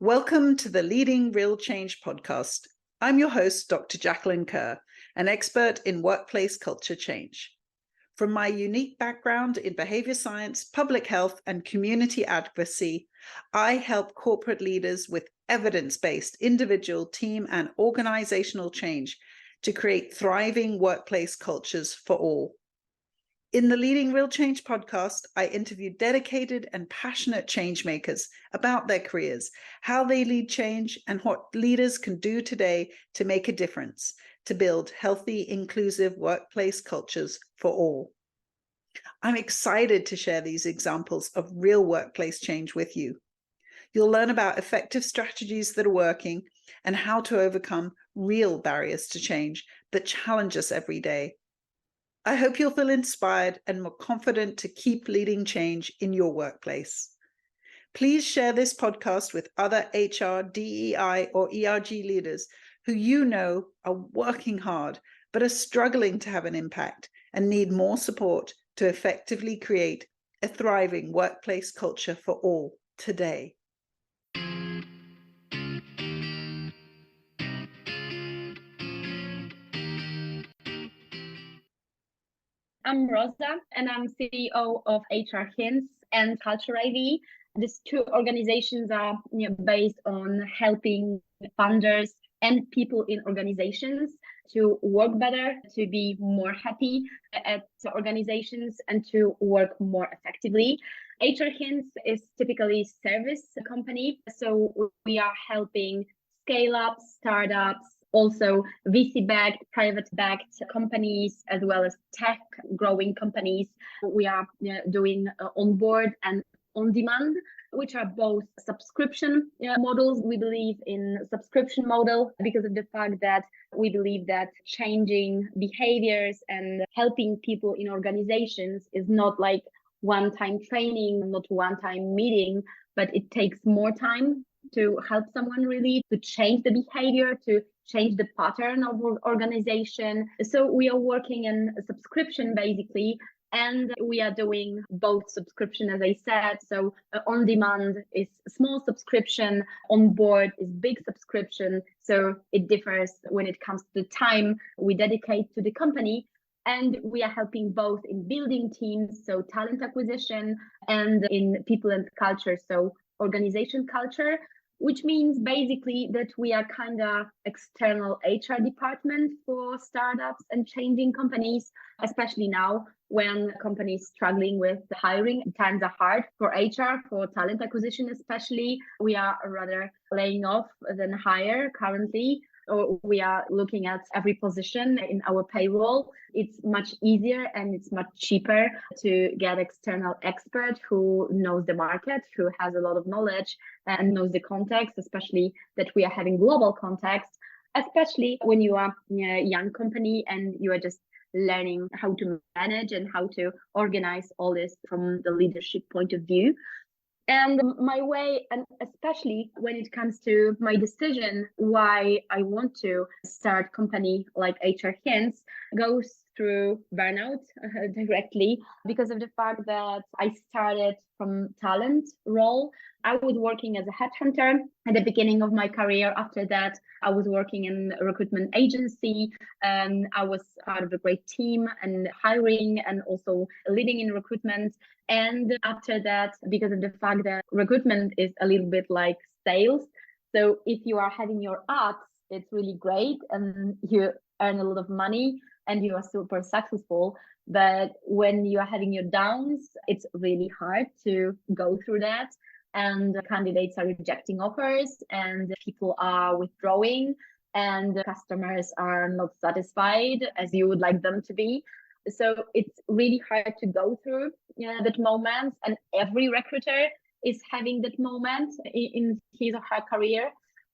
Welcome to the Leading Real Change podcast. I'm your host, Dr. Jacqueline Kerr, an expert in workplace culture change. From my unique background in behavior science, public health, and community advocacy, I help corporate leaders with evidence-based individual, team, and organizational change to create thriving workplace cultures for all. In the Leading Real Change podcast, I interview dedicated and passionate change makers about their careers, how they lead change, and what leaders can do today to make a difference to build healthy, inclusive workplace cultures for all. I'm excited to share these examples of real workplace change with you. You'll learn about effective strategies that are working and how to overcome real barriers to change that challenge us every day. I hope you'll feel inspired and more confident to keep leading change in your workplace. Please share this podcast with other HR, DEI, or ERG leaders who you know are working hard but are struggling to have an impact and need more support to effectively create a thriving workplace culture for all today. I'm Roza, and I'm CEO of HR Hints and Culture IV. These two organizations are based on helping funders and people in organizations to work better, to be more happy at organizations, and to work more effectively. HR Hints is typically a service company, so we are helping scale-ups, startups, also VC-backed, private-backed companies, as well as tech growing companies. We are doing on-board and on-demand, which are both subscription models. We believe in subscription model because of the fact that we believe that changing behaviors and helping people in organizations is not like one-time training, not one-time meeting, but it takes more time to help someone really to change the behavior, to change the pattern of organization. So we are working in a subscription basically, and we are doing both subscription, as I said. So on demand is small subscription, on board is big subscription. So it differs when it comes to the time we dedicate to the company. And we are helping both in building teams, so talent acquisition, and in people and culture, so organization culture, which means basically that we are kind of external HR department for startups and changing companies, especially now when companies struggling with hiring. Times are hard for HR, for talent acquisition especially. We are rather laying off than hire currently. Or we are looking at every position in our payroll. It's much easier and it's much cheaper to get external expert who knows the market, who has a lot of knowledge and knows the context, especially that we are having global context, especially when you are a young company and you are just learning how to manage and how to organize all this from the leadership point of view. And my way, and especially when it comes to my decision why I want to start company like HR Hints, goes through burnout directly because of the fact that I started from talent role. I was working as a headhunter at the beginning of my career. After that, I was working in a recruitment agency, and I was part of a great team and hiring and also leading in recruitment. And after that, because of the fact that recruitment is a little bit like sales, so if you are having your ups, it's really great and you earn a lot of money and you are super successful. But when you are having your downs, it's really hard to go through that. And candidates are rejecting offers and people are withdrawing and customers are not satisfied as you would like them to be. So it's really hard to go through that moment, and every recruiter is having that moment in his or her career.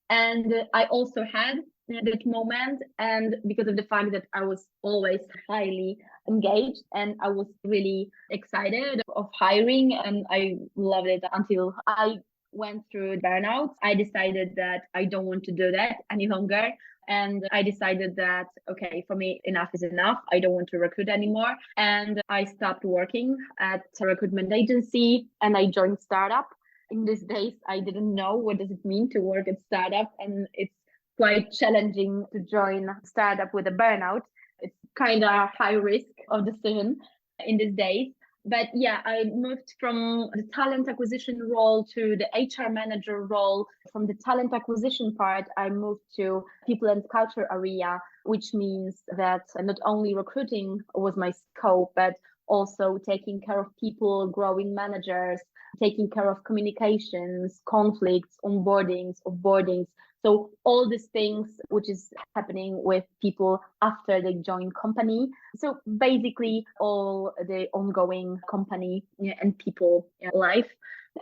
And I also had that moment, and because of the fact that I was always highly engaged and I was really excited of hiring and I loved it until I went through burnout. I decided that I don't want to do that any longer. And I decided that, okay, for me, enough is enough. I don't want to recruit anymore. And I stopped working at a recruitment agency and I joined startup. in these days, I didn't know what does it mean to work at startup, and it's quite challenging to join a startup with a burnout. It's kind of high risk of decision in these days. But yeah, I moved from the talent acquisition role to the HR manager role. From the talent acquisition part, I moved to people and culture area, which means that not only recruiting was my scope, but also taking care of people, growing managers, taking care of communications, conflicts, onboardings, offboardings. So all these things which is happening with people after they join company. So basically all the ongoing company and people life.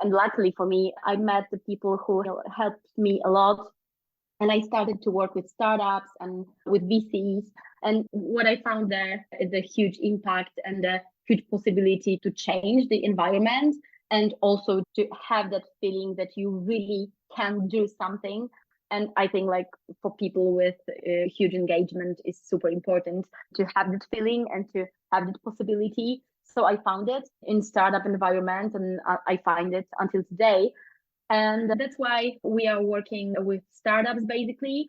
And luckily for me, I met the people who helped me a lot. And I started to work with startups and with VCs. And what I found there is a huge impact and a huge possibility to change the environment, and also to have that feeling that you really can do something. And I think like for people with huge engagement is super important to have that feeling and to have that possibility. So I found it in startup environment, and I find it until today. And that's why we are working with startups basically.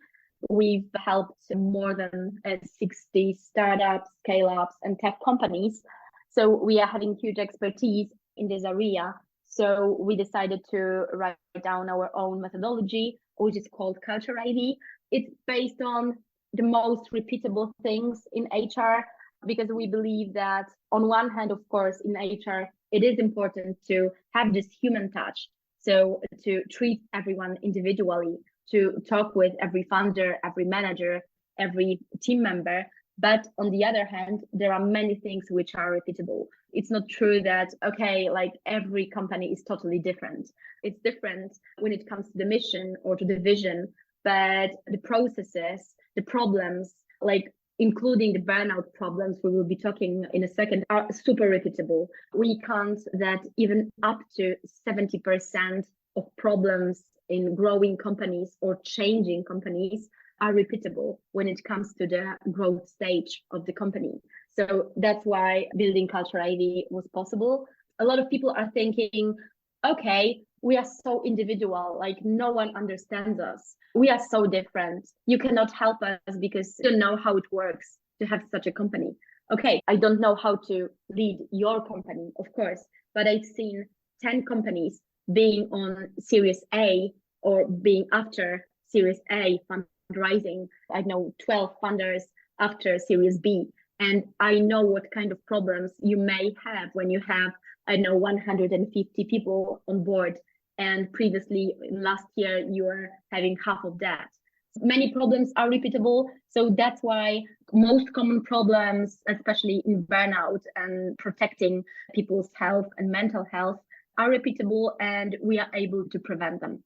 We've helped more than 60 startups, scale-ups, and tech companies. So we are having huge expertise in this area. So we decided to write down our own methodology, which is called Culture ID. It's based on the most repeatable things in HR, because we believe that on one hand, of course, in HR, it is important to have this human touch. So to treat everyone individually, to talk with every founder, every manager, every team member. But on the other hand, there are many things which are repeatable. It's not true that, okay, like every company is totally different. It's different when it comes to the mission or to the vision, but the processes, the problems, like including the burnout problems we will be talking in a second, are super repeatable. We count that even up to 70% of problems in growing companies or changing companies are repeatable when it comes to the growth stage of the company. So that's why building Culture ID was possible. A lot of people are thinking, okay, we are so individual, like no one understands us. We are so different. You cannot help us because you don't know how it works to have such a company. Okay, I don't know how to lead your company, of course, but I've seen 10 companies being on Series A or being after Series A fundraising. I know 12 funders after Series B. And I know what kind of problems you may have when you have, I know, 150 people on board. And previously, last year, you were having half of that. Many problems are repeatable. So that's why most common problems, especially in burnout and protecting people's health and mental health, are repeatable, and we are able to prevent them.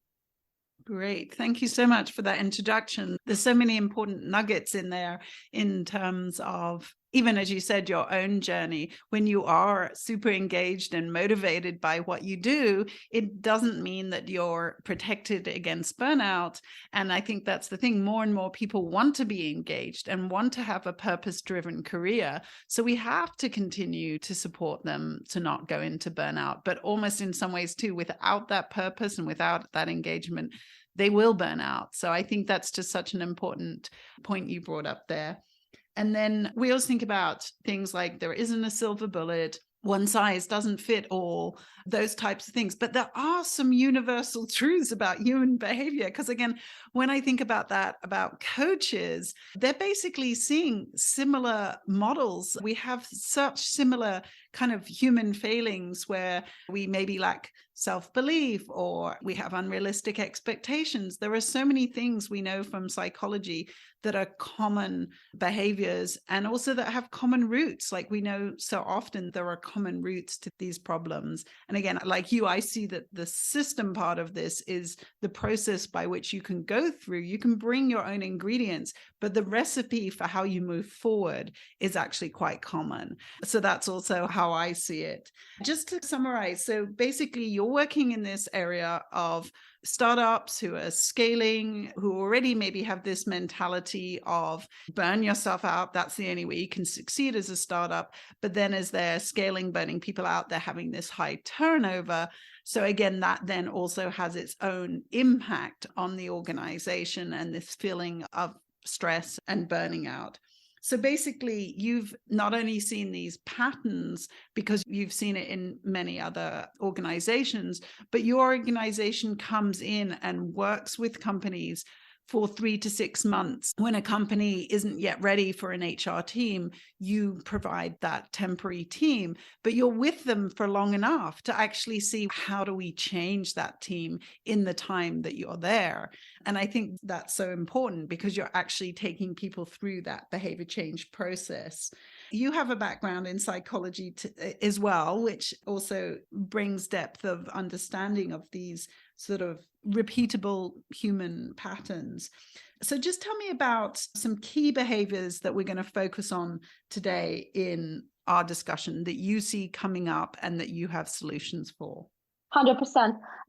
Great. Thank you so much for that introduction. There's so many important nuggets in there in terms of, even as you said, your own journey. When you are super engaged and motivated by what you do, it doesn't mean that you're protected against burnout. And I think that's the thing. More and more people want to be engaged and want to have a purpose-driven career. So we have to continue to support them to not go into burnout. But almost in some ways too, without that purpose and without that engagement, they will burn out. So I think that's just such an important point you brought up there. And then we always think about things like there isn't a silver bullet, one size doesn't fit all, those types of things. But there are some universal truths about human behavior. Because again, when I think about that, about coaches, they're basically seeing similar models. We have such similar kind of human failings where we maybe lack self-belief or we have unrealistic expectations. There are so many things we know from psychology that are common behaviors and also that have common roots. Like we know so often there are common roots to these problems. And again, like you, I see that the system part of this is the process by which you can go through. You can bring your own ingredients, but the recipe for how you move forward is actually quite common. So that's also how I see it. Just to summarize, so basically you're working in this area of startups who are scaling, who already maybe have this mentality of burn yourself out. That's the only way you can succeed as a startup. But then as they're scaling, burning people out, they're having this high turnover. So again, that then also has its own impact on the organization and this feeling of stress and burning out. So basically, you've not only seen these patterns because you've seen it in many other organizations, but your organization comes in and works with companies for 3 to 6 months. When a company isn't yet ready for an HR team, you provide that temporary team, but you're with them for long enough to actually see, how do we change that team in the time that you're there? And I think that's so important because you're actually taking people through that behavior change process. You have a background in psychology as well, which also brings depth of understanding of these sort of repeatable human patterns. So just tell me about some key behaviors that we're going to focus on today in our discussion that you see coming up and that you have solutions for. 100%.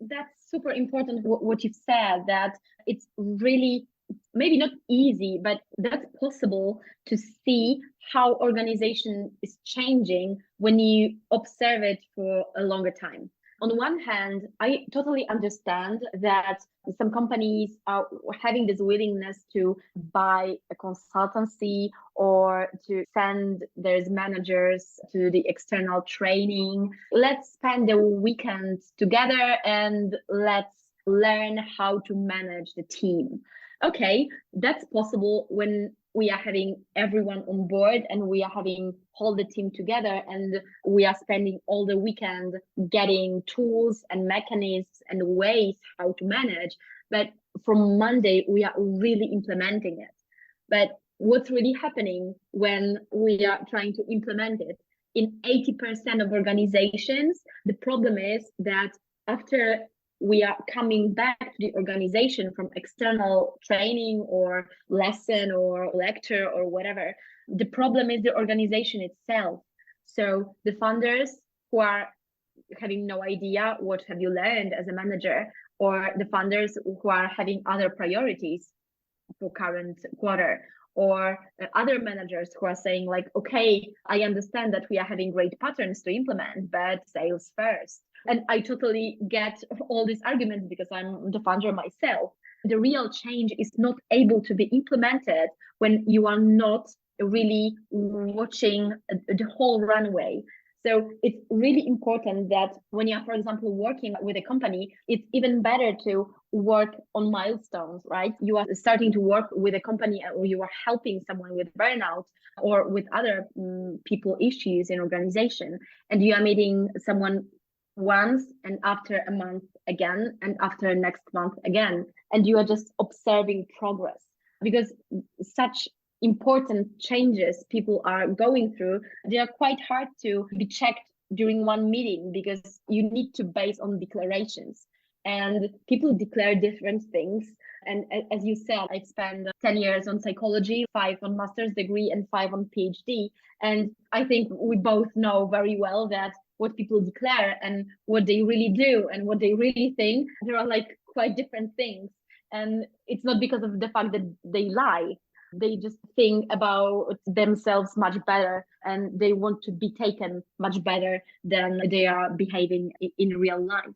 That's super important what you've said, that it's really maybe not easy, but that's possible to see how organization is changing when you observe it for a longer time. On one hand, I totally understand that some companies are having this willingness to buy a consultancy or to send their managers to the external training. Let's spend the weekend together and let's learn how to manage the team. Okay, that's possible when we are having everyone on board and we are having all the team together and we are spending all the weekend getting tools and mechanisms and ways how to manage. But from Monday, we are really implementing it. But what's really happening when we are trying to implement it? In 80% of organizations, the problem is that after we are coming back to the organization from external training or lesson or lecture or whatever, the problem is the organization itself. So the founders who are having no idea what have you learned as a manager, or the founders who are having other priorities for current quarter, or other managers who are saying like, okay, I understand that we are having great patterns to implement, but sales first. And I totally get all these arguments because I'm the founder myself. The real change is not able to be implemented when you are not really watching the whole runway. So it's really important that when you are, for example, working with a company, it's even better to work on milestones, right? You are starting to work with a company or you are helping someone with burnout or with other people issues in organization, and you are meeting someone once and after a month again and after next month again, and you are just observing progress, because such important changes people are going through, they are quite hard to be checked during one meeting because you need to base on declarations and people declare different things. And as you said, I spent 10 years on psychology, 5 on master's degree and 5 on PhD. And I think we both know very well that what people declare and what they really do and what they really think, there are like quite different things. And it's not because of the fact that they lie. They just think about themselves much better and they want to be taken much better than they are behaving in real life.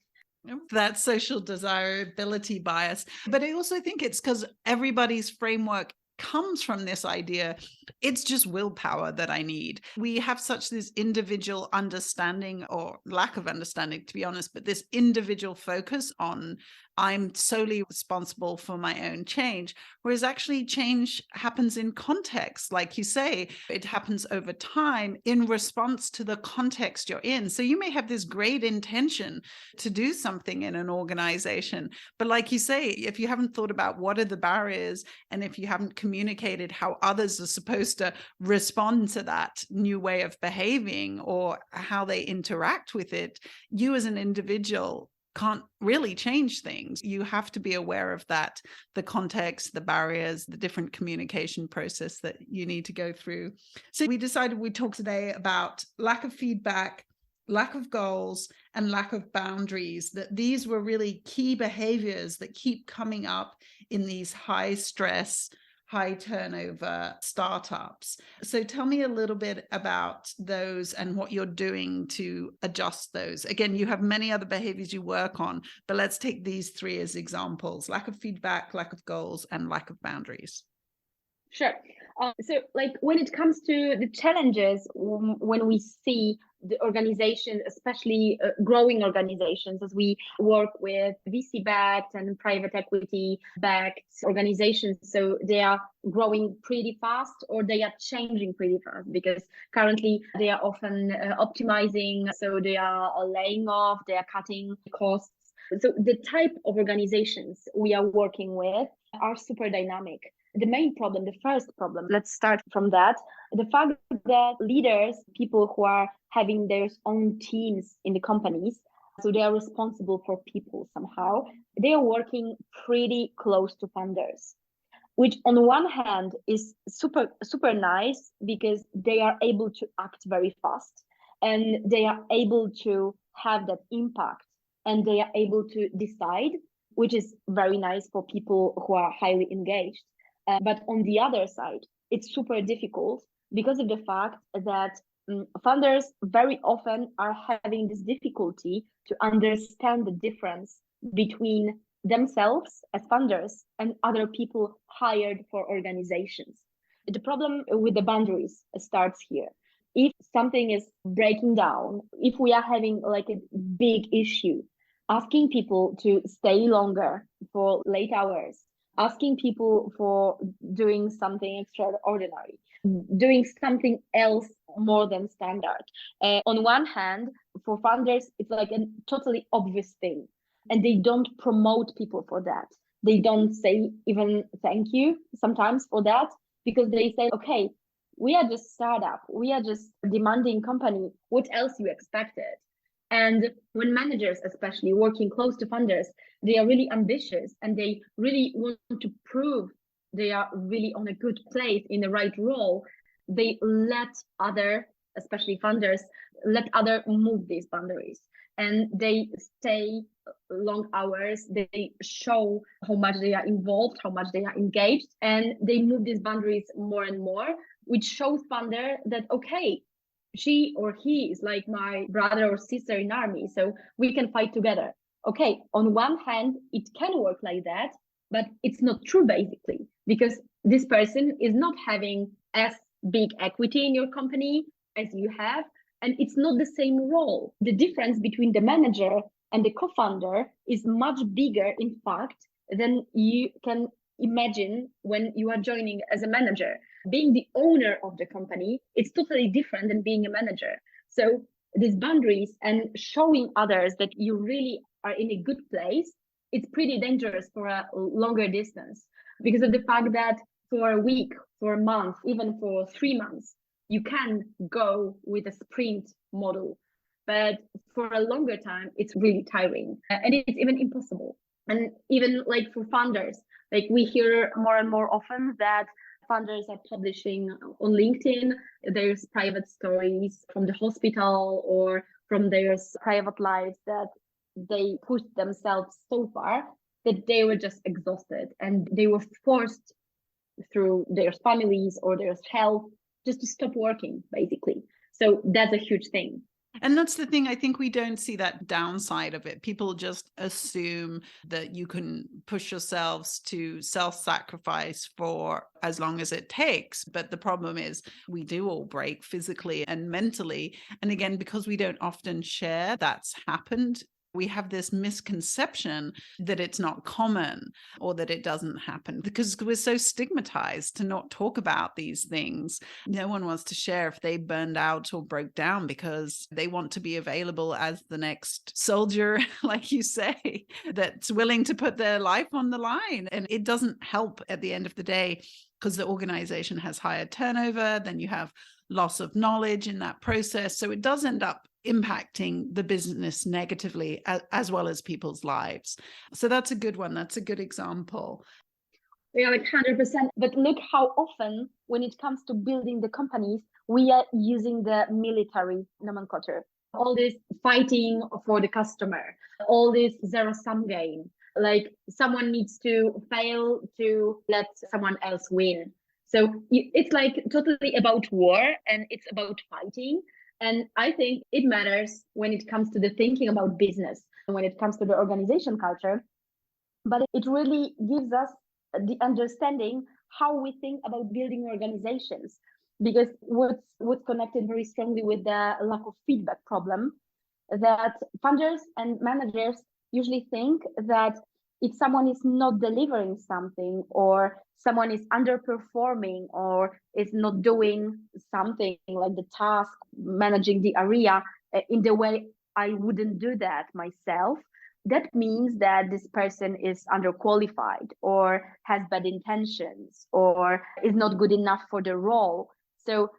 That social desirability bias. But I also think it's because everybody's framework comes from this idea, it's just willpower that I need. We have such this individual understanding, or lack of understanding, to be honest, but this individual focus on I'm solely responsible for my own change, whereas actually change happens in context. Like you say, it happens over time in response to the context you're in. So you may have this great intention to do something in an organization, but like you say, if you haven't thought about what are the barriers, and if you haven't communicated how others are supposed to respond to that new way of behaving or how they interact with it, you as an individual can't really change things. You have to be aware of that, the context, the barriers, the different communication process that you need to go through. So we decided we'd talk today about lack of feedback, lack of goals, and lack of boundaries, that these were really key behaviors that keep coming up in these high stress, high turnover startups. So tell me a little bit about those and what you're doing to adjust those. Again, you have many other behaviors you work on, but let's take these three as examples: lack of feedback, lack of goals, and lack of boundaries. Sure. So like when it comes to the challenges, when we see the organization, especially growing organizations, as we work with VC-backed and private equity-backed organizations, so they are growing pretty fast or they are changing pretty fast because currently they are often optimizing, so they are laying off, they are cutting costs. So the type of organizations we are working with are super dynamic. The main problem, the first problem, let's start from that. The fact that leaders, people who are having their own teams in the companies, so they are responsible for people somehow, they are working pretty close to funders, which on one hand is super, super nice because they are able to act very fast and they are able to have that impact and they are able to decide, which is very nice for people who are highly engaged. But on the other side, it's super difficult because of the fact that funders very often are having this difficulty to understand the difference between themselves as funders and other people hired for organizations. The problem with the boundaries starts here. If something is breaking down, if we are having like a big issue, asking people to stay longer for late hours, asking people for doing something extraordinary, doing something else more than standard. On one hand, for funders, it's like a totally obvious thing, and they don't promote people for that. They don't say even thank you sometimes for that because they say, okay, we are just startup, we are just a demanding company. What else you expected? And when managers, especially working close to funders, they are really ambitious and they really want to prove they are really on a good place in the right role, they let other, especially funders, let other move these boundaries. And they stay long hours, they show how much they are involved, how much they are engaged, and they move these boundaries more and more, which shows funder that, okay, she or he is like my brother or sister in army, so we can fight together. Okay, on one hand, it can work like that, but it's not true basically, because this person is not having as big equity in your company as you have, and it's not the same role. The difference between the manager and the co-founder is much bigger, in fact, than you can imagine when you are joining as a manager. Being the owner of the company, it's totally different than being a manager. So these boundaries and showing others that you really are in a good place, it's pretty dangerous for a longer distance because of the fact that for a week, for a month, even for 3 months, you can go with a sprint model. But for a longer time, it's really tiring and it's even impossible. And even like for funders, like we hear more and more often that funders are publishing on LinkedIn, there's private stories from the hospital or from their private lives that they pushed themselves so far that they were just exhausted and they were forced through their families or their health just to stop working, basically. So that's a huge thing. And that's the thing, I think we don't see that downside of it. People just assume that you can push yourselves to self-sacrifice for as long as it takes. But the problem is we do all break physically and mentally. And again, because we don't often share that's happened, we have this misconception that it's not common or that it doesn't happen because we're so stigmatized to not talk about these things. No one wants to share if they burned out or broke down because they want to be available as the next soldier, like you say, that's willing to put their life on the line. And it doesn't help at the end of the day because the organization has higher turnover, then you have loss of knowledge in that process. So it does end up impacting the business negatively as well as people's lives. So that's a good one. That's a good example. Yeah, like 100%. But look how often, when it comes to building the companies, we are using the military nomenclature. All this fighting for the customer, all this zero-sum game. Like someone needs to fail to let someone else win. So it's like totally about war and it's about fighting. And I think it matters when it comes to the thinking about business, when it comes to the organization culture, but it really gives us the understanding how we think about building organizations. Because what's connected very strongly with the lack of feedback problem, that funders and managers usually think that if someone is not delivering something, or someone is underperforming, or is not doing something like the task, managing the area in the way I wouldn't do that myself, that means that this person is underqualified or has bad intentions or is not good enough for the role. So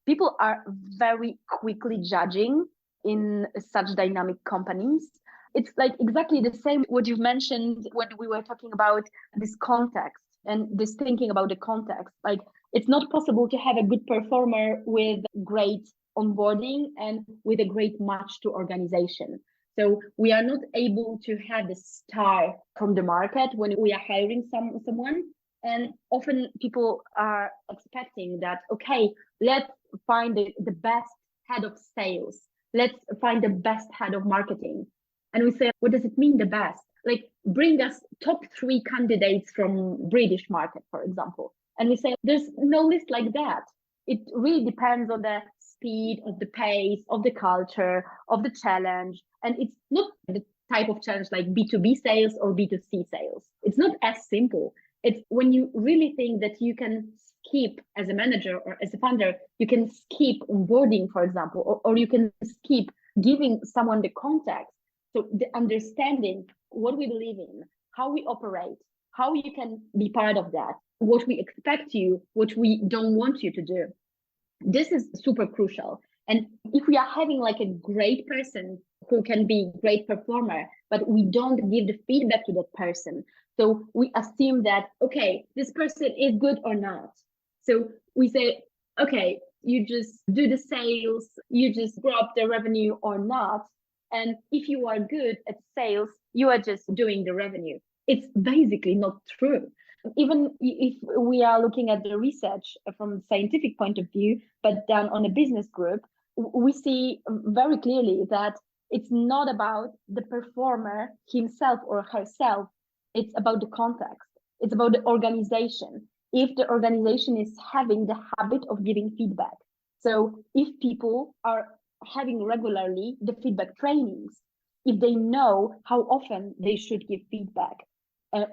people are very quickly judging in such dynamic companies. It's like exactly the same what you've mentioned when we were talking about this context and this thinking about the context. Like it's not possible to have a good performer with great onboarding and with a great match to organization. So we are not able to have a star from the market when we are hiring someone. And often people are expecting that, okay, let's find the best head of sales. Let's find the best head of marketing. And we say, what does it mean, the best? Like bring us top 3 candidates from British market, for example. And we say, there's no list like that. It really depends on the speed, of the pace, of the culture, of the challenge. And it's not the type of challenge like B2B sales or B2C sales. It's not as simple. It's when you really think that you can skip as a manager or as a founder, you can skip onboarding, for example, or you can skip giving someone the context. So the understanding what we believe in, how we operate, how you can be part of that, what we expect you, what we don't want you to do. This is super crucial. And if we are having like a great person who can be great performer, but we don't give the feedback to that person, so we assume that, okay, this person is good or not. So we say, okay, you just do the sales, you just grow up the revenue or not. And if you are good at sales, you are just doing the revenue. It's basically not true. Even if we are looking at the research from a scientific point of view, but done on a business group, we see very clearly that it's not about the performer himself or herself. It's about the context. It's about the organization. If the organization is having the habit of giving feedback. So if people are having regularly the feedback trainings, if they know how often they should give feedback,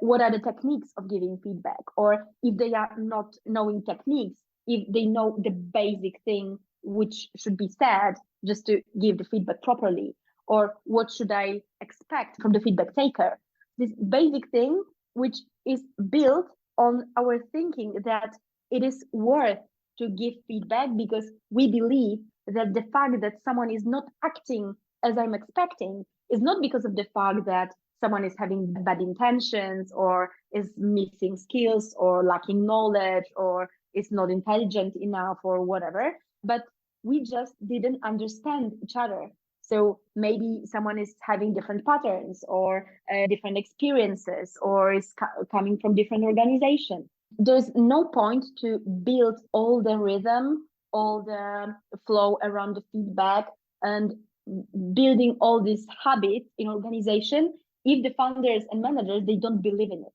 what are the techniques of giving feedback, or if they are not knowing techniques, if they know the basic thing which should be said just to give the feedback properly, or what should I expect from the feedback taker, this basic thing which is built on our thinking that it is worth to give feedback because we believe that the fact that someone is not acting as I'm expecting is not because of the fact that someone is having bad intentions or is missing skills or lacking knowledge or is not intelligent enough or whatever, but we just didn't understand each other. So maybe someone is having different patterns or different experiences or is coming from different organizations. There's no point to build all the rhythm, all the flow around the feedback and building all these habits in organization if the founders and managers, they don't believe in it.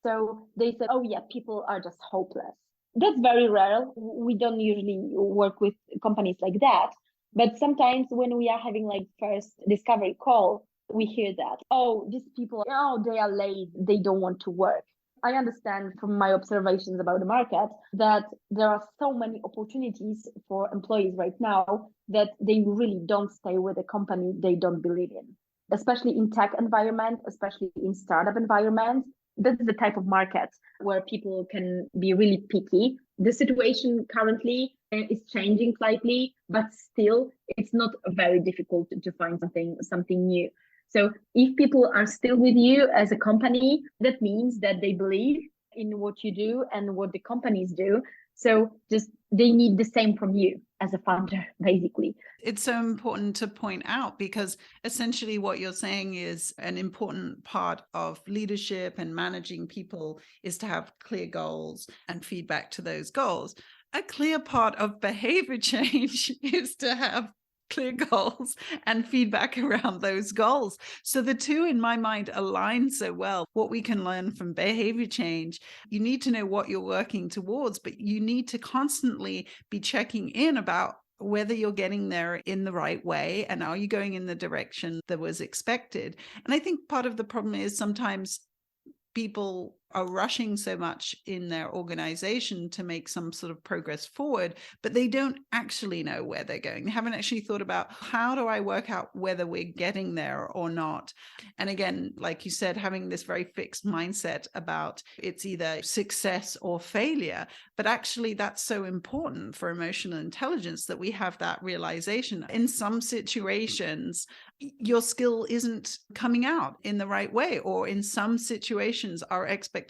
So they said, oh yeah, people are just hopeless. That's very rare. We don't usually work with companies like that. But sometimes when we are having like first discovery call, we hear that, oh, these people, oh, they are late, they don't want to work. I understand from my observations about the market that there are so many opportunities for employees right now that they really don't stay with a company they don't believe in, especially in tech environment, especially in startup environment. That's the type of market where people can be really picky. The situation currently is changing slightly, but still it's not very difficult to find something new. So if people are still with you as a company, that means that they believe in what you do and what the companies do. So just they need the same from you. as a funder, basically. It's so important to point out, because essentially what you're saying is an important part of leadership and managing people is to have clear goals and feedback to those goals. A clear part of behavior change is to have clear goals and feedback around those goals. So the two, in my mind, align so well. What we can learn from behavior change, you need to know what you're working towards, but you need to constantly be checking in about whether you're getting there in the right way, and are you going in the direction that was expected. And I think part of the problem is sometimes people are rushing so much in their organization to make some sort of progress forward, but they don't actually know where they're going. They haven't actually thought about, how do I work out whether we're getting there or not? And again, like you said, having this very fixed mindset about it's either success or failure, but actually that's so important for emotional intelligence, that we have that realization. In some situations, your skill isn't coming out in the right way, or in some situations our expectations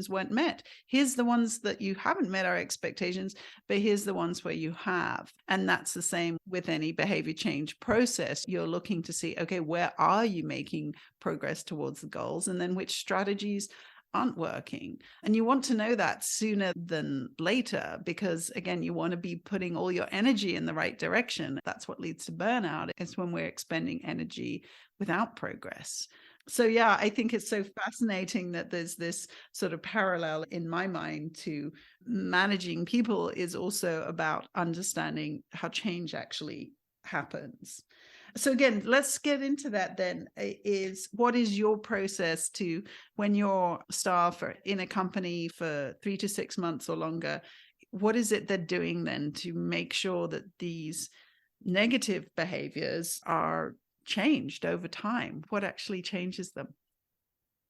weren't met. Here's the ones that you haven't met our expectations, but here's the ones where you have. And that's the same with any behavior change process. You're looking to see, okay, where are you making progress towards the goals, and then which strategies aren't working. And you want to know that sooner than later, because again, you want to be putting all your energy in the right direction. That's what leads to burnout, is when we're expending energy without progress. So yeah, I think it's so fascinating that there's this sort of parallel in my mind to managing people is also about understanding how change actually happens. So again, let's get into that then. Is what is your process to, when your staff are in a company for 3 to 6 months or longer, what is it they're doing then to make sure that these negative behaviors are changed over time? What actually changes them?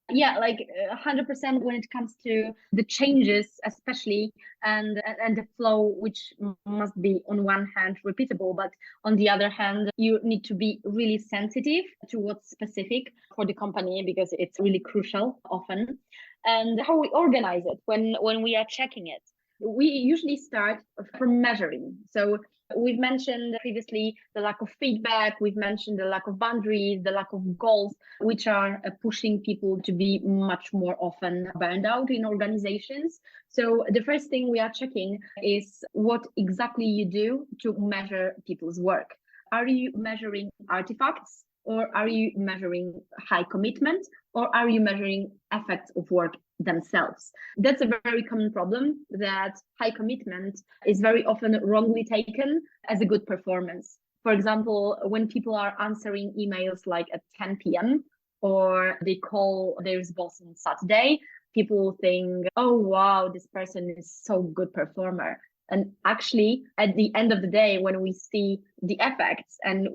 Yeah, like 100% when it comes to the changes, especially, and the flow, which must be on one hand repeatable, but on the other hand, you need to be really sensitive to what's specific for the company, because it's really crucial often. And how we organize it when we are checking it. We usually start from measuring. So we've mentioned previously the lack of feedback, we've mentioned the lack of boundaries, the lack of goals, which are pushing people to be much more often burned out in organizations. So the first thing we are checking is what exactly you do to measure people's work. Are you measuring artifacts, or are you measuring high commitment, or are you measuring effects of work themselves? That's a very common problem, that high commitment is very often wrongly taken as a good performance. For example, when people are answering emails like at 10 p.m. or they call their boss on Saturday, people think, oh, wow, this person is so good performer. And actually, at the end of the day, when we see the effects and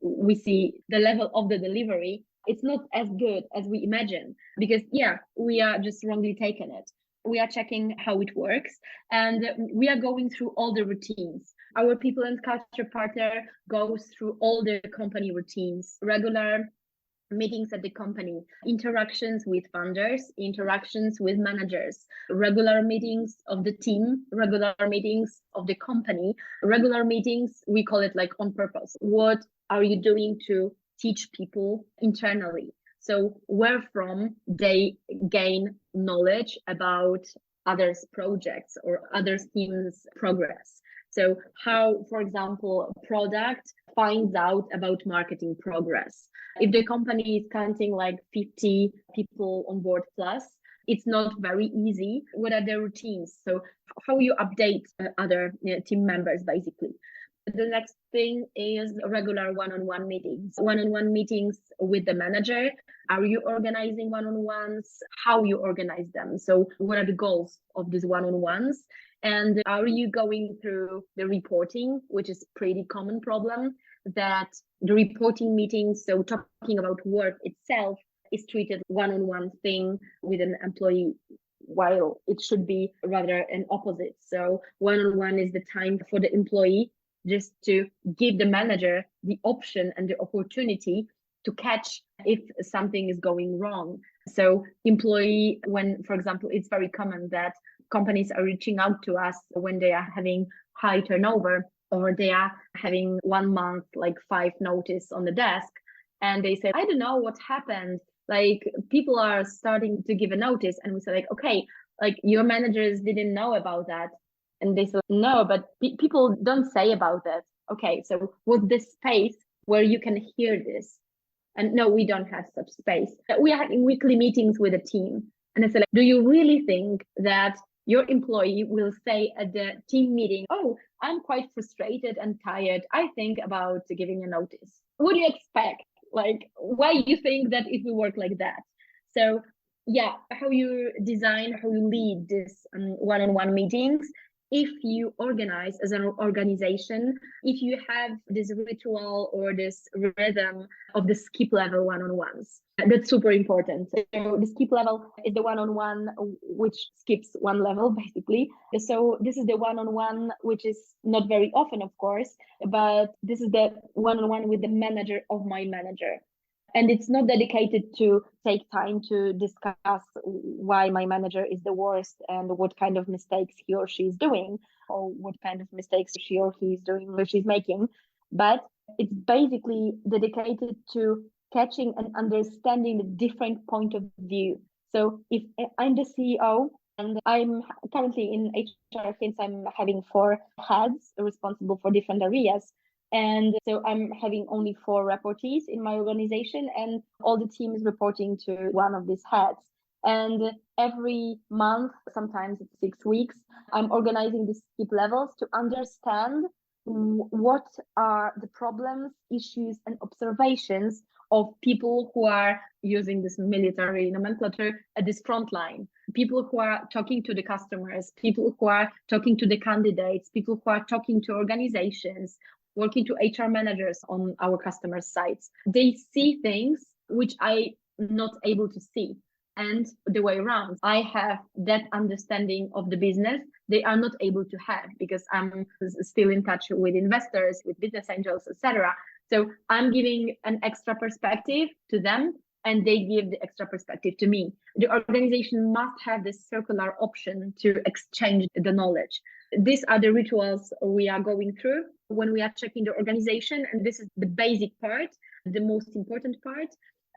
we see the level of the delivery, it's not as good as we imagine, because yeah, we are just wrongly taking it. We are checking how it works, and we are going through all the routines. Our people and culture partner goes through all the company routines, regular meetings at the company, interactions with funders, interactions with managers, regular meetings of the team, regular meetings of the company, regular meetings, we call it like on purpose. What are you doing to teach people internally? So where from they gain knowledge about others' projects or others' teams' progress. So how, for example, a product finds out about marketing progress. If the company is counting like 50 people on board plus, it's not very easy. What are the routines? So how you update other team members, basically. The next thing is regular one-on-one meetings. One-on-one meetings with the manager. Are you organizing one-on-ones? How you organize them? So what are the goals of these one-on-ones? And are you going through the reporting, which is pretty common problem, that the reporting meetings, so talking about work itself, is treated one-on-one thing with an employee, while it should be rather an opposite. So one-on-one is the time for the employee just to give the manager the option and the opportunity to catch if something is going wrong. So employee, when, for example, it's very common that companies are reaching out to us when they are having high turnover, or they are having 1 month, like 5 notice on the desk. And they say, I don't know what happened. Like people are starting to give a notice. And we say like, okay, like your managers didn't know about that. And they said, no, but people don't say about that. Okay, so was this space where you can hear this? And no, we don't have such space. We are having weekly meetings with a team. And I said, like, do you really think that your employee will say at the team meeting, oh, I'm quite frustrated and tired. I think about giving a notice. What do you expect? Like, why you think that if we work like that? So yeah, how you design, how you lead this one-on-one meetings. If you organize as an organization, if you have this ritual or this rhythm of the skip level one-on-ones, that's super important. So the skip level is the one-on-one which skips one level basically. So this is the one-on-one which is not very often, of course, but this is the one-on-one with the manager of my manager. And it's not dedicated to take time to discuss why my manager is the worst and what kind of mistakes he or she is doing, or what kind of mistakes she or he is doing or she's making. But it's basically dedicated to catching and understanding the different point of view. So if I'm the CEO and I'm currently in HR, since I'm having 4 heads responsible for different areas, and so I'm having only 4 reportees in my organization, and all the team is reporting to one of these heads. And every month, sometimes it's 6 weeks, I'm organizing these skip levels to understand what are the problems, issues, and observations of people who are using this military nomenclature at this front line. People who are talking to the customers, people who are talking to the candidates, people who are talking to organizations, working to HR managers on our customer sites. They see things which I'm not able to see. And the way around, I have that understanding of the business they are not able to have because I'm still in touch with investors, with business angels, etc. So I'm giving an extra perspective to them and they give the extra perspective to me. The organization must have this circular option to exchange the knowledge. These are the rituals we are going through when we are checking the organization. And this is the basic part, the most important part.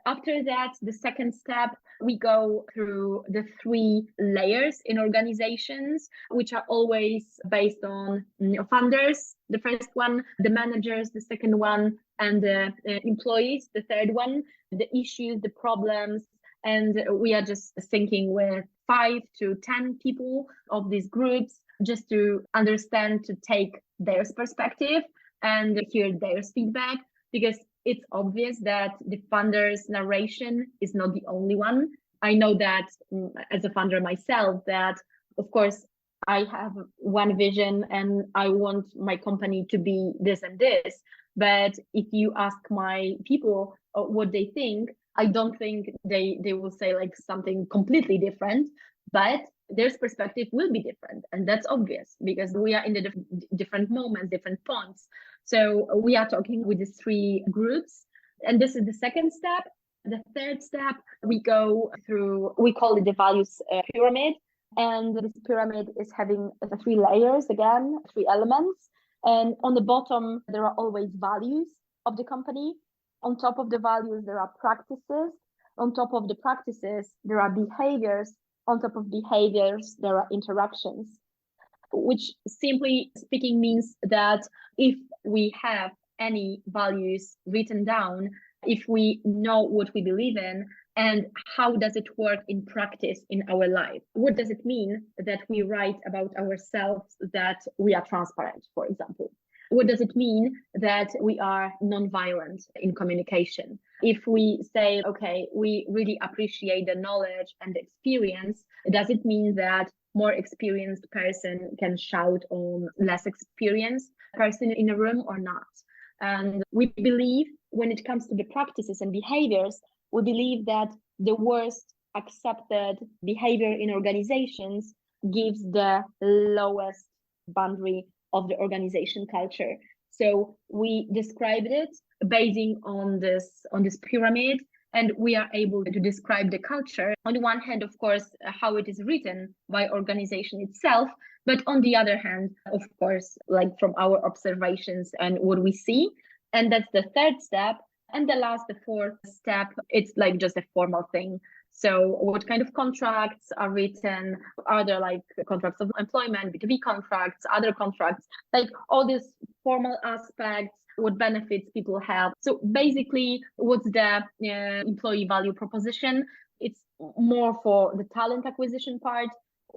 After that, the second step, we go through the 3 layers in organizations, which are always based on founders, the first one, the managers, the second one, and the employees, the third one, the issues, the problems. And we are just thinking with 5 to 10 people of these groups just to understand, to take their perspective and hear their feedback, because it's obvious that the funder's narration is not the only one. I know that as a funder myself, that of course I have one vision and I want my company to be this and this. But if you ask my people what they think, I don't think they will say like something completely different, but their perspective will be different. And that's obvious because we are in the different moments, different points. So we are talking with these 3 groups. And this is the second step. The third step, we go through, we call it the values pyramid. And this pyramid is having 3 layers, again, 3 elements. And on the bottom, there are always values of the company. On top of the values, there are practices. On top of the practices, there are behaviors. On top of behaviors, there are interactions, which simply speaking means that if we have any values written down, if we know what we believe in, and how does it work in practice in our life? What does it mean that we write about ourselves that we are transparent, for example? What does it mean that we are nonviolent in communication? If we say, okay, we really appreciate the knowledge and the experience, does it mean that more experienced person can shout on less experienced person in a room or not? And we believe when it comes to the practices and behaviors, we believe that the worst accepted behavior in organizations gives the lowest boundary of the organization culture. So we described it basing on this pyramid, And we are able to describe the culture. On the one hand, of course, how it is written by organization itself, but on the other hand, of course, like from our observations and what we see. And that's the third step. And the fourth step, it's like just a formal thing. So what kind of contracts are written? Are there like contracts of employment, B2B contracts, other contracts, like all these formal aspects, what benefits people have. So basically, what's the employee value proposition? It's more for the talent acquisition part,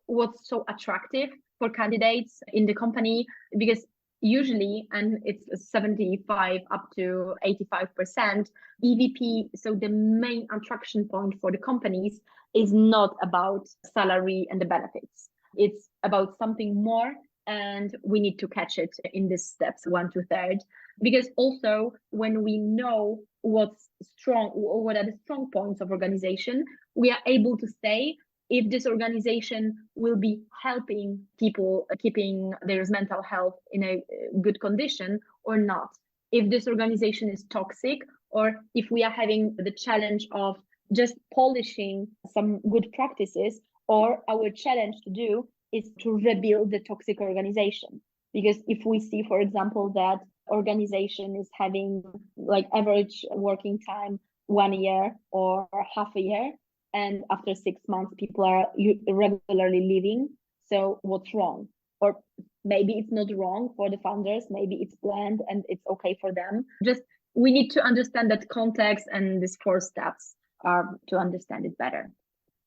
what's so attractive for candidates in the company, because usually, and it's 75 up to 85% EVP. So the main attraction point for the companies is not about salary and the benefits. It's about something more, and we need to catch it in these steps 1 to 3. Because also when we know what's strong, what are the strong points of organization, we are able to say if this organization will be helping people keeping their mental health in a good condition or not. If this organization is toxic, or if we are having the challenge of just polishing some good practices, or our challenge to do is to rebuild the toxic organization. Because if we see, for example, that organization is having like average working time 1 year or half a year, and after 6 months, people are regularly leaving. So what's wrong? Or maybe it's not wrong for the founders. Maybe it's planned and it's okay for them. Just we need to understand that context, and these 4 steps are to understand it better.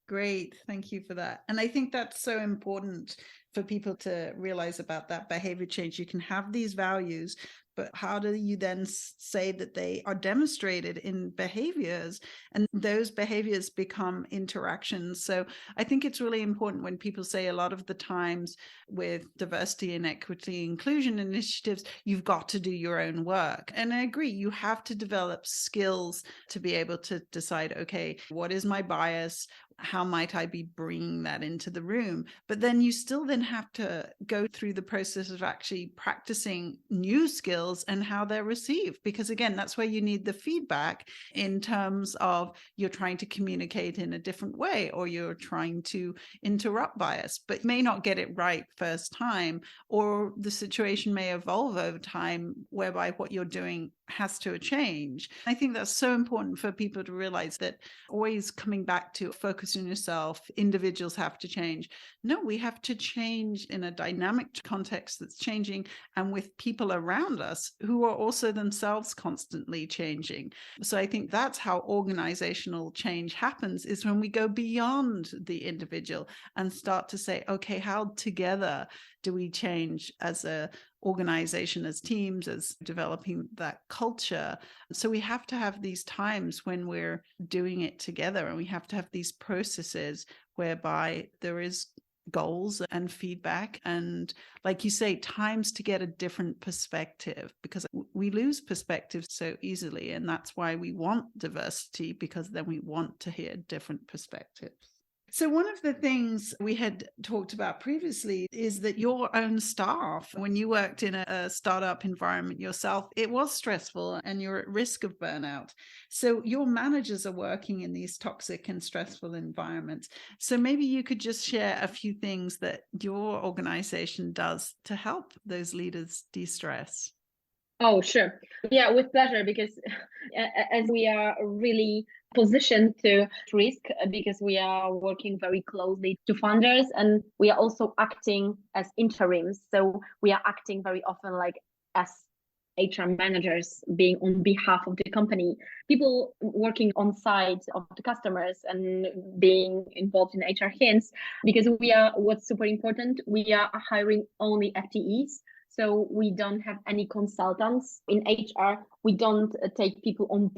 Great. Thank you for that. And I think that's so important for people to realize about that behavior change. You can have these values, but how do you then say that they are demonstrated in behaviors, and those behaviors become interactions? So I think it's really important when people say a lot of the times with diversity and equity inclusion initiatives, you've got to do your own work. And I agree, you have to develop skills to be able to decide, okay, what is my bias? How might I be bringing that into the room? But then you still then have to go through the process of actually practicing new skills and how they're received. Because again, that's where you need the feedback in terms of you're trying to communicate in a different way, or you're trying to interrupt bias, but you may not get it right first time, or the situation may evolve over time whereby what you're doing has to change. I think that's so important for people to realize, that always coming back to focus on yourself, individuals have to change. No, we have to change in a dynamic context that's changing, and with people around us who are also themselves constantly changing. So I think that's how organizational change happens, is when we go beyond the individual and start to say, okay, how together do we change as a organization, as teams, as developing that culture? So we have to have these times when we're doing it together, and we have to have these processes whereby there is goals and feedback, and like you say, times to get a different perspective, because we lose perspective so easily. And that's why we want diversity, because then we want to hear different perspectives. So one of the things we had talked about previously is that your own staff, when you worked in a startup environment yourself, it was stressful and you're at risk of burnout. So your managers are working in these toxic and stressful environments. So maybe you could just share a few things that your organization does to help those leaders de-stress. Oh, sure. Yeah, with pleasure, because as we are really positioned to risk, because we are working very closely to funders, and we are also acting as interims. So we are acting very often like as HR managers, being on behalf of the company, people working on site of the customers and being involved in HR hints, because what's super important, we are hiring only FTEs. So we don't have any consultants in HR. We don't take people on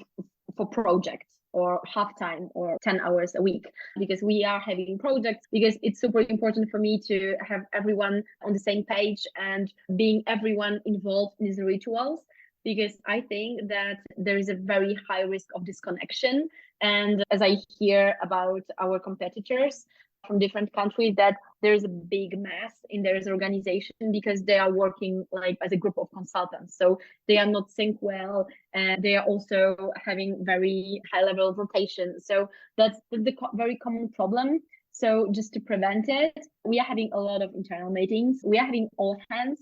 for projects or half time or 10 hours a week, because we are having projects, because it's super important for me to have everyone on the same page and being everyone involved in these rituals, because I think that there is a very high risk of disconnection. And as I hear about our competitors, from different countries that there's a big mess in their organization because they are working like as a group of consultants. So they are not synced well, and they are also having very high level of rotation. So that's the very common problem. So just to prevent it, we are having a lot of internal meetings. We are having all hands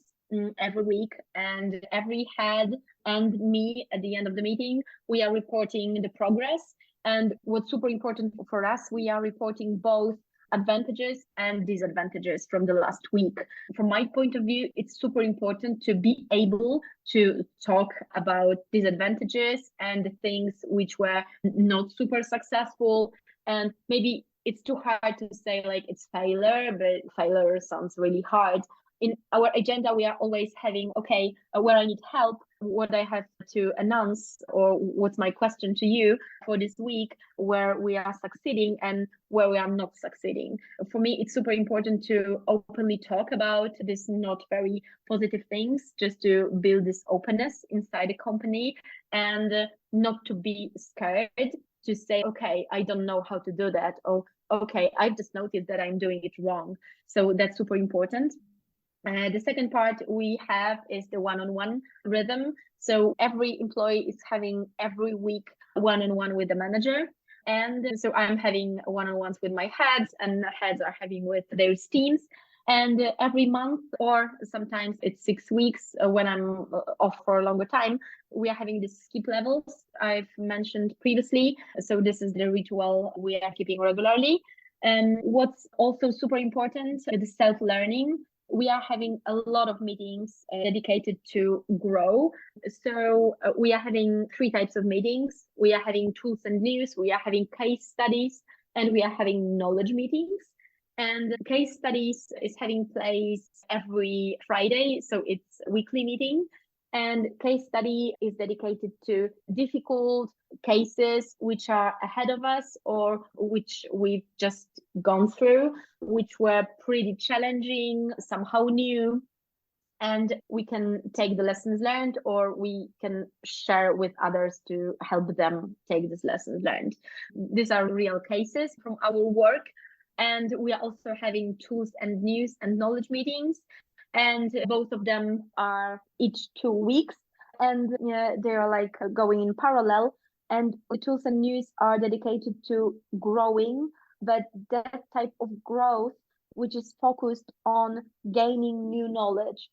every week, and every head and me at the end of the meeting, we are reporting the progress. And what's super important for us, we are reporting both advantages and disadvantages from the last week. From my point of view, it's super important to be able to talk about disadvantages and the things which were not super successful. And maybe it's too hard to say like it's failure, but failure sounds really hard. In our agenda, we are always having, okay, where I need help, what I have to announce, or what's my question to you for this week, where we are succeeding and where we are not succeeding. For me, it's super important to openly talk about these not very positive things, just to build this openness inside the company, and not to be scared to say, okay, I don't know how to do that, or okay, I've just noticed that I'm doing it wrong. So that's super important. The second part we have is the one-on-one rhythm. So every employee is having every week one-on-one with the manager. And so I'm having one-on-ones with my heads, and heads are having with their teams. And every month, or sometimes it's 6 weeks when I'm off for a longer time, we are having these skip levels I've mentioned previously. So this is the ritual we are keeping regularly. And what's also super important is the self-learning. We are having a lot of meetings dedicated to grow. So we are having 3 types of meetings. We are having tools and news, we are having case studies, and we are having knowledge meetings. And case studies is having place every Friday, so it's a weekly meeting. And case study is dedicated to difficult cases which are ahead of us or which we've just gone through, which were pretty challenging, somehow new. And we can take the lessons learned, or we can share with others to help them take these lessons learned. These are real cases from our work. And we are also having tools and news and knowledge meetings. And both of them are each 2 weeks. And they are like going in parallel. And the tools and news are dedicated to growing, but that type of growth which is focused on gaining new knowledge.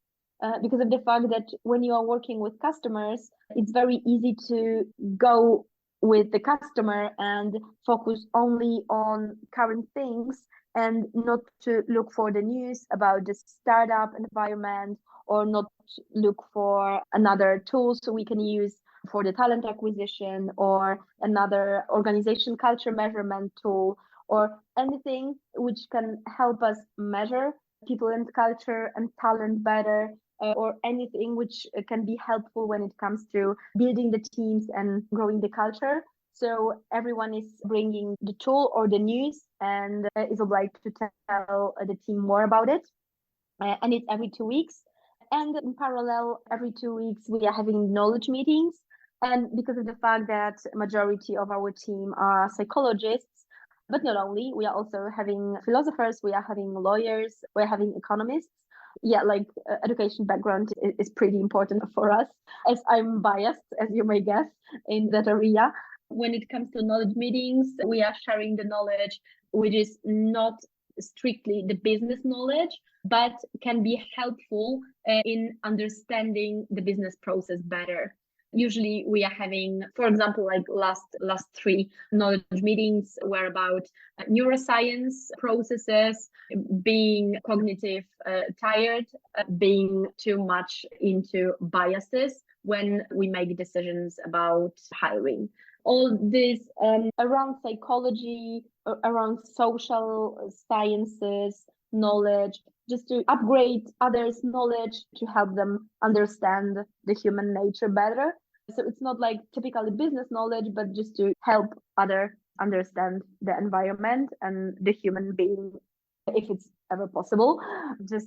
Because of the fact that when you are working with customers, it's very easy to go with the customer and focus only on current things and not to look for the news about the startup environment, or not look for another tool so we can use for the talent acquisition, or another organization culture measurement tool, or anything which can help us measure people and culture and talent better, or anything which can be helpful when it comes to building the teams and growing the culture. So everyone is bringing the tool or the news and is obliged to tell the team more about it. And it's every 2 weeks. And in parallel, every 2 weeks, we are having knowledge meetings. And because of the fact that majority of our team are psychologists, but not only, we are also having philosophers, we are having lawyers, we're having economists. Yeah, like education background is pretty important for us, as I'm biased, as you may guess, in that area. When it comes to knowledge meetings, we are sharing the knowledge, which is not strictly the business knowledge, but can be helpful in understanding the business process better. Usually we are having, for example, like last 3 knowledge meetings were about neuroscience processes, being cognitive tired, being too much into biases when we make decisions about hiring. All this around psychology, around social sciences, knowledge, just to upgrade others' knowledge to help them understand the human nature better. So it's not like typically business knowledge, but just to help others understand the environment and the human being, if it's ever possible, just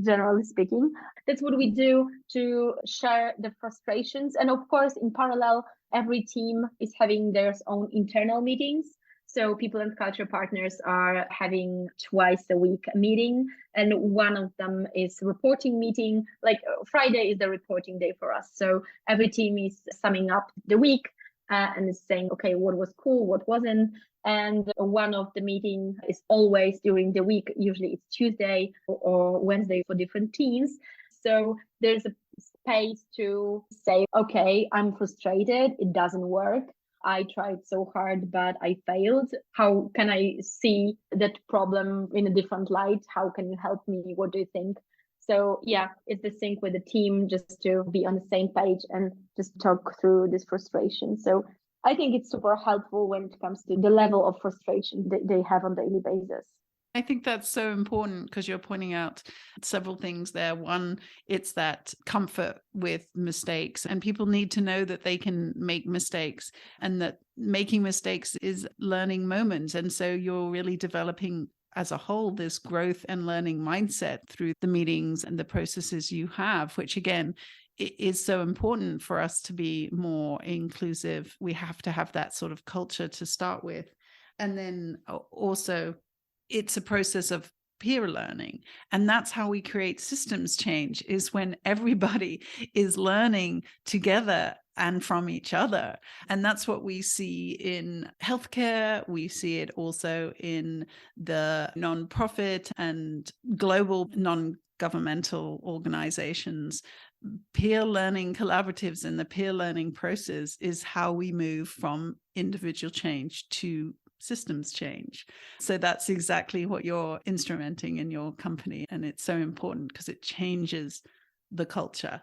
generally speaking. That's what we do to share the frustrations. And of course, in parallel, every team is having their own internal meetings. So people and culture partners are having twice a week a meeting, and one of them is reporting meeting. Like Friday is the reporting day for us. So every team is summing up the week and is saying, okay, what was cool, what wasn't. And one of the meeting is always during the week. Usually it's Tuesday or Wednesday for different teams. So there's a space to say, okay, I'm frustrated, it doesn't work. I tried so hard, but I failed. How can I see that problem in a different light? How can you help me? What do you think? So yeah, it's the sync with the team just to be on the same page and just talk through this frustration. So I think it's super helpful when it comes to the level of frustration that they have on a daily basis. I think that's so important because you're pointing out several things there. One, it's that comfort with mistakes, and people need to know that they can make mistakes and that making mistakes is learning moments. And so you're really developing as a whole this growth and learning mindset through the meetings and the processes you have, which again, it is so important for us to be more inclusive. We have to have that sort of culture to start with. And then also, it's a process of peer learning. And that's how we create systems change, is when everybody is learning together and from each other. And that's what we see in healthcare. We see it also in the nonprofit and global non-governmental organizations. Peer learning collaboratives and the peer learning process is how we move from individual change to systems change. So that's exactly what you're instrumenting in your company. And it's so important because it changes the culture.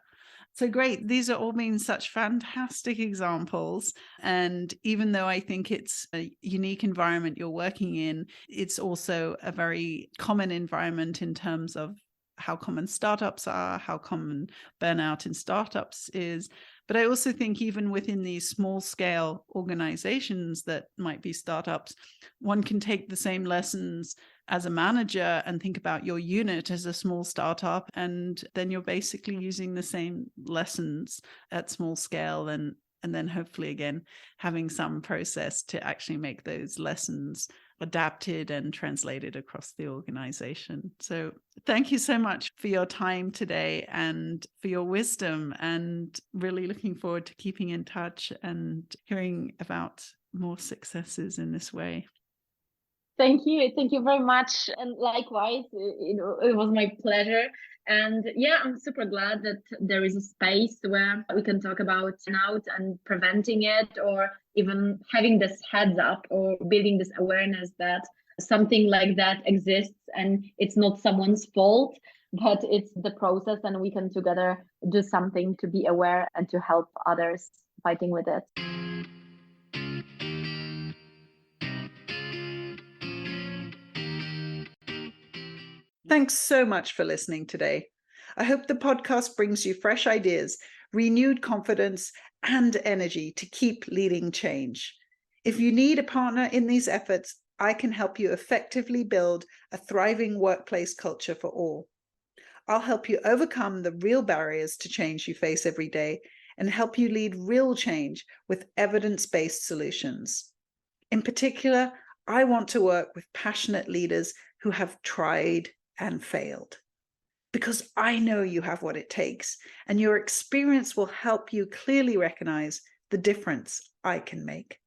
So great. These are all been such fantastic examples. And even though I think it's a unique environment you're working in, it's also a very common environment in terms of how common startups are, how common burnout in startups is. But I also think even within these small scale organizations that might be startups, one can take the same lessons as a manager and think about your unit as a small startup. And then you're basically using the same lessons at small scale, and then hopefully again, having some process to actually make those lessons adapted and translated across the organization. So thank you so much for your time today and for your wisdom, and really looking forward to keeping in touch and hearing about more successes in this way. Thank you very much, and likewise, it was my pleasure. And yeah, I'm super glad that there is a space where we can talk about burnout and preventing it, or even having this heads up or building this awareness that something like that exists and it's not someone's fault, but it's the process, and we can together do something to be aware and to help others fighting with it. Thanks so much for listening today. I hope the podcast brings you fresh ideas, renewed confidence, and energy to keep leading change. If you need a partner in these efforts, I can help you effectively build a thriving workplace culture for all. I'll help you overcome the real barriers to change you face every day and help you lead real change with evidence-based solutions. In particular, I want to work with passionate leaders who have tried and failed, because I know you have what it takes, and your experience will help you clearly recognize the difference I can make.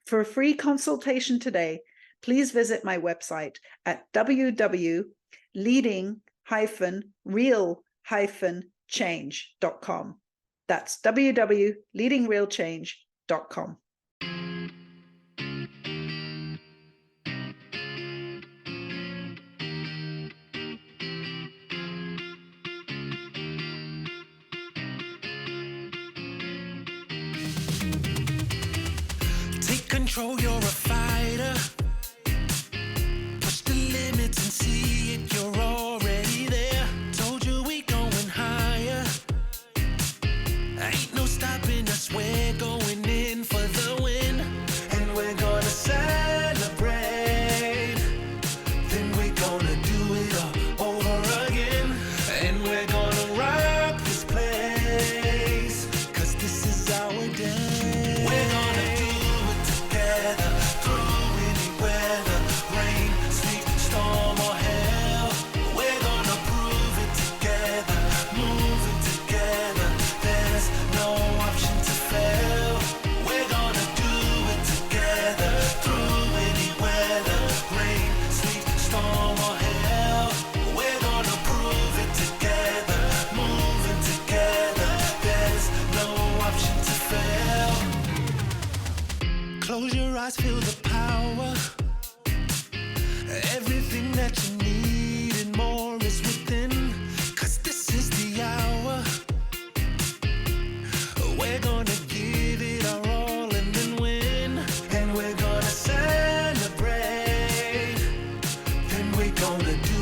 For a free consultation today, please visit my website at www.leading-real-change.com. That's www.leadingrealchange.com. Control, you're a fighter. Push the limits and see it, you're already there. Told you we going higher. Ain't no stopping us, we're going in for the win. And we're gonna celebrate. Then we're gonna do it all over again. And we're gonna rock this place, 'cause this is our day. We're gonna do it together. gonna do